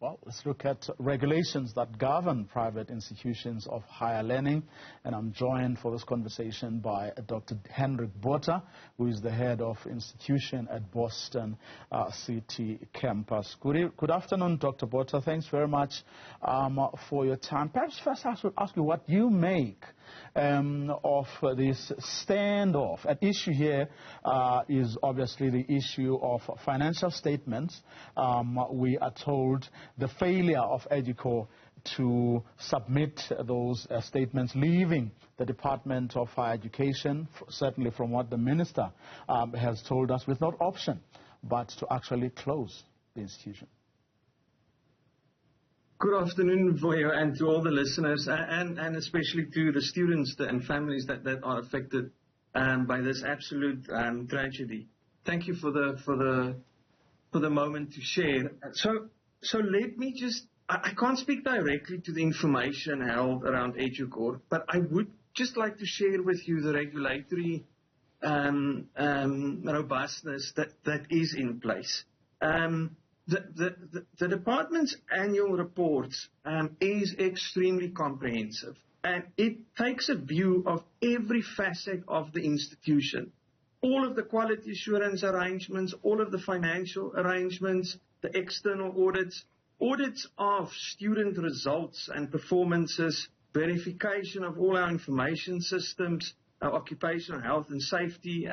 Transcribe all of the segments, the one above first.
Well, let's look at regulations that govern private institutions of higher learning. And I'm joined for this conversation by Dr. Hendrik Botha, who is the head of institution at Boston City Campus. Good afternoon, Dr. Botha. Thanks very much for your time. Perhaps first I should ask you what you make of this standoff. At issue here is obviously the issue of financial statements. We are told the failure of EDUCAUR to submit those statements, leaving the Department of Higher Education, certainly from what the Minister has told us, with no option but to actually close the institution. Good afternoon, Voyo, and to all the listeners, and especially to the students and families that are affected by this absolute tragedy. Thank you for the moment to share. So let me just, I can't speak directly to the information held around EDUCAUR, but I would just like to share with you the regulatory robustness that is in place. The department's annual reports is extremely comprehensive, and it takes a view of every facet of the institution. All of the quality assurance arrangements, all of the financial arrangements, the external audits of student results and performances, verification of all our information systems, our occupational health and safety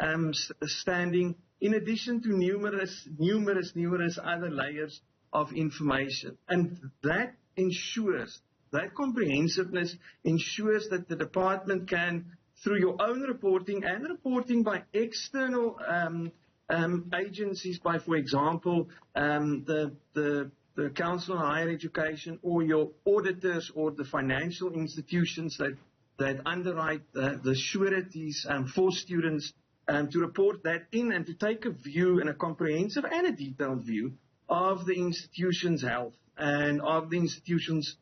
standing, in addition to numerous other layers of information. And that ensures, that comprehensiveness ensures that the department can, through your own reporting and reporting by external agencies, by, for example, the Council on Higher Education, or your auditors, or the financial institutions that underwrite the sureties for students, to report that in and to take a view, and a comprehensive and a detailed view, of the institution's health and of the institution's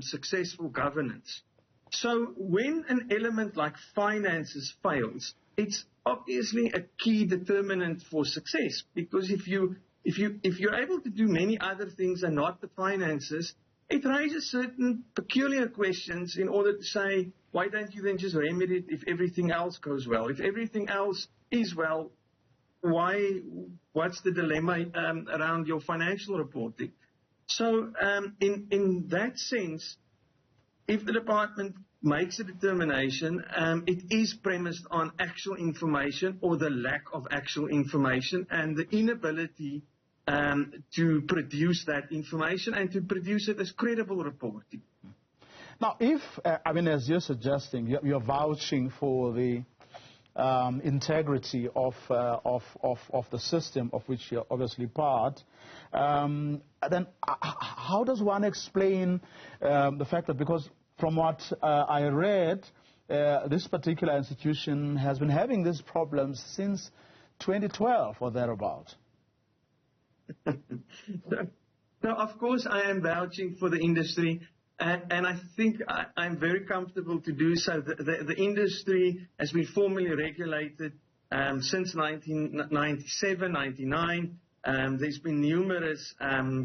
successful governance. So when an element like finances fails, it's obviously a key determinant for success, because if you're able to do many other things and not the finances, it raises certain peculiar questions in order to say, why don't you then just remedy it if everything else goes well? If everything else is well, what's the dilemma around your financial reporting? So in that sense, if the department makes a determination, it is premised on actual information or the lack of actual information and the inability to produce that information and to produce it as credible reporting. Now, if, as you're suggesting, you're vouching for the integrity of the system of which you're obviously part, then how does one explain the fact that, because from what I read, this particular institution has been having these problems since 2012 or thereabout? No, of course I am vouching for the industry, and I think I'm very comfortable to do so. The industry has been formally regulated since 1997, 99. There's been numerous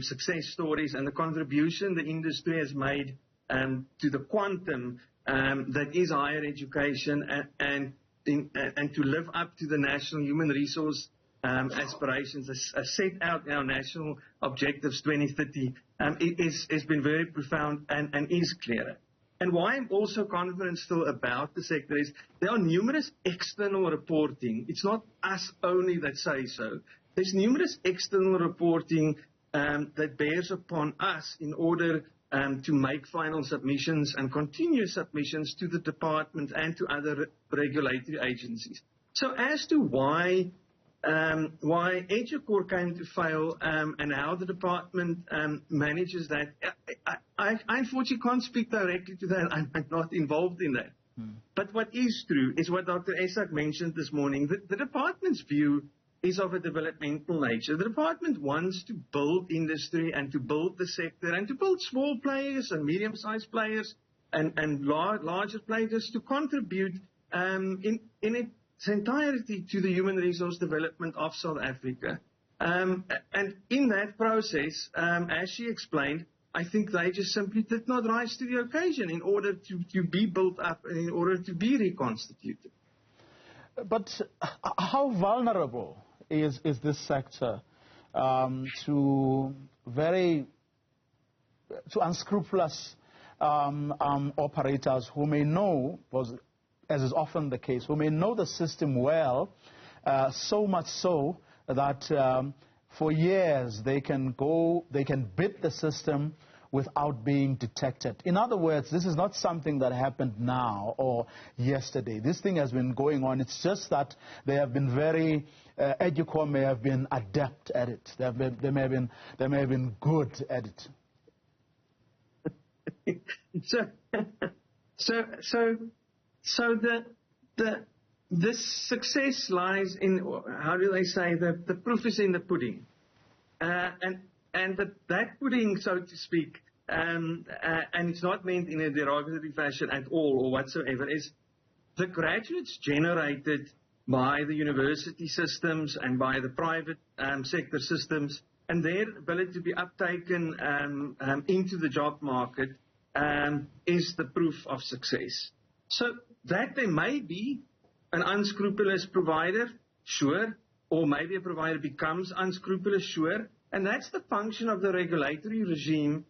success stories, and the contribution the industry has made to the quantum that is higher education, and to live up to the national human resource aspirations as set out in our national objectives 2030 has been very profound and is clearer. And why I'm also confident still about the sector is there are numerous external reporting. It's not us only that say so. There's numerous external reporting that bears upon us in order to make final submissions and continue submissions to the department and to other regulatory agencies. So as to why EDUCAUR came to fail and how the department manages that, I unfortunately can't speak directly to that. I'm not involved in that. But what is true is what Dr. Esak mentioned this morning. The department's view is of a developmental nature. The department wants to build industry and to build the sector and to build small players and medium-sized players and larger players to contribute in its entirety to the human resource development of South Africa. And in that process, as she explained, I think they just simply did not rise to the occasion in order to be built up and in order to be reconstituted. But how vulnerable is this sector to unscrupulous operators who may know, as is often the case, who may know the system well, so much so that for years they can bid the system without being detected. In other words, this is not something that happened now or yesterday. This thing has been going on. It's just that they have been Educom may have been adept at it. They may have been good at it. So the success lies in, how do they say, the proof is in the pudding, and that pudding, so to speak, and it's not meant in a derogatory fashion at all or whatsoever, is the graduates generated by the university systems and by the private sector systems, and their ability to be uptaken into the job market is the proof of success. So that there may be an unscrupulous provider, sure, or maybe a provider becomes unscrupulous, sure, and that's the function of the regulatory regime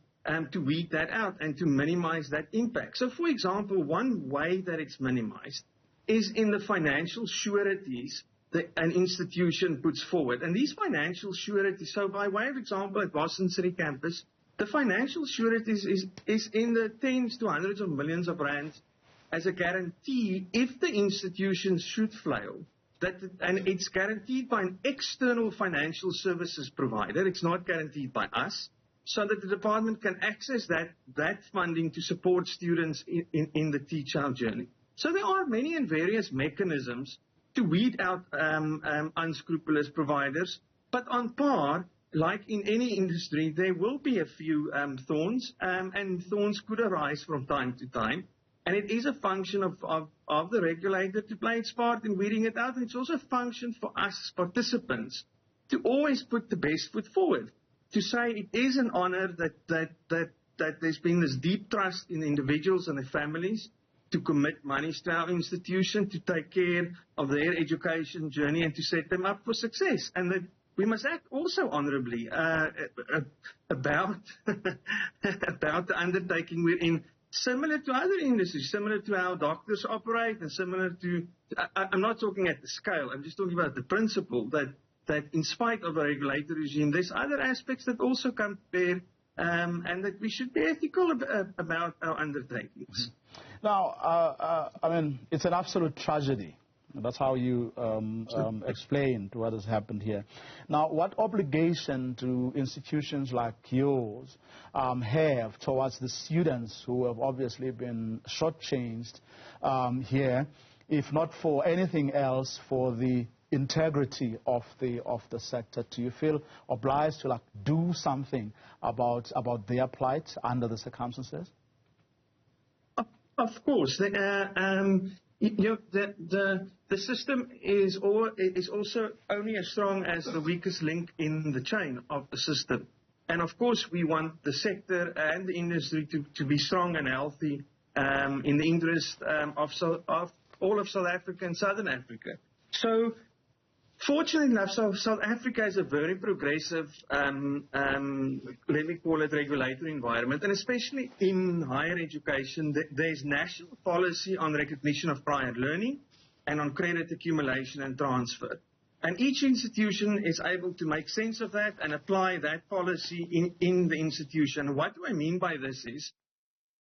to weed that out and to minimize that impact. So, for example, one way that it's minimized is in the financial sureties that an institution puts forward. And these financial sureties, so by way of example, at Boston City campus, the financial sureties is in the tens to hundreds of millions of rands as a guarantee if the institution should fail. And it's guaranteed by an external financial services provider. It's not guaranteed by us, so that the department can access that funding to support students in the teach-out journey. So there are many and various mechanisms to weed out unscrupulous providers, but on par, like in any industry, there will be a few thorns, and thorns could arise from time to time. And it is a function of the regulator to play its part in weeding it out. And it's also a function for us as participants to always put the best foot forward, to say it is an honor that there's been this deep trust in individuals and their families to commit monies to our institution, to take care of their education journey and to set them up for success. And that we must act also honorably about the undertaking we're in. Similar to other industries, similar to how doctors operate, and similar to, I'm not talking at the scale, I'm just talking about the principle that in spite of a regulatory regime, there's other aspects that also come to bear, and that we should be ethical about our undertakings. Now, I mean, it's an absolute tragedy. That's how you explained what has happened here. Now, what obligation do institutions like yours have towards the students who have obviously been shortchanged here, if not for anything else, for the integrity of the sector? Do you feel obliged to do something about their plight under the circumstances? Of course. The system is also only as strong as the weakest link in the chain of the system. And of course, we want the sector and the industry to be strong and healthy in the interest of all of South Africa and Southern Africa. So, fortunately enough, South Africa is a very progressive, let me call it, regulatory environment, and especially in higher education, there's national policy on recognition of prior learning and on credit accumulation and transfer. And each institution is able to make sense of that and apply that policy in the institution. What do I mean by this is,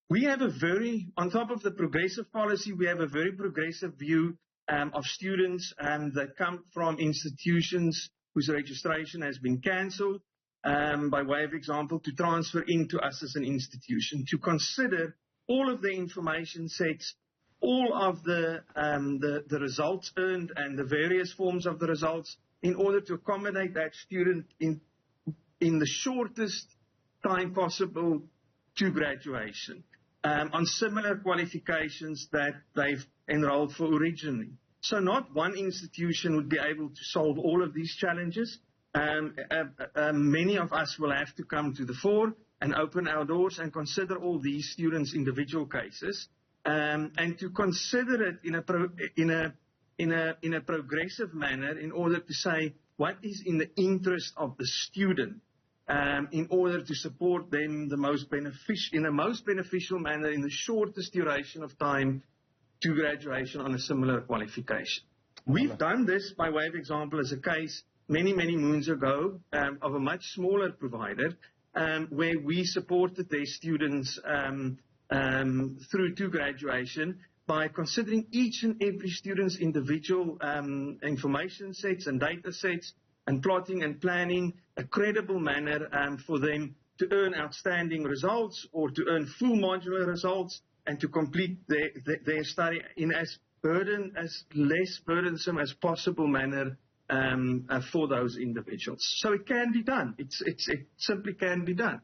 we have on top of the progressive policy, we have a very progressive view of students that come from institutions whose registration has been cancelled, by way of example, to transfer into us as an institution, to consider all of the information sets, all of the results earned and the various forms of the results in order to accommodate that student in the shortest time possible to graduation, on similar qualifications that they've enrolled for originally. So not one institution would be able to solve all of these challenges, many of us will have to come to the fore and open our doors and consider all these students' individual cases, and to consider it in a progressive manner in order to say what is in the interest of the student, in order to support them in the most beneficial manner in the shortest duration of time to graduation on a similar qualification. We've done this by way of example as a case many moons ago of a much smaller provider where we supported their students through to graduation by considering each and every student's individual information sets and data sets and plotting and planning a credible manner for them to earn outstanding results or to earn full modular results and to complete their study in as less burdensome as possible manner for those individuals. So it can be done. It simply can be done.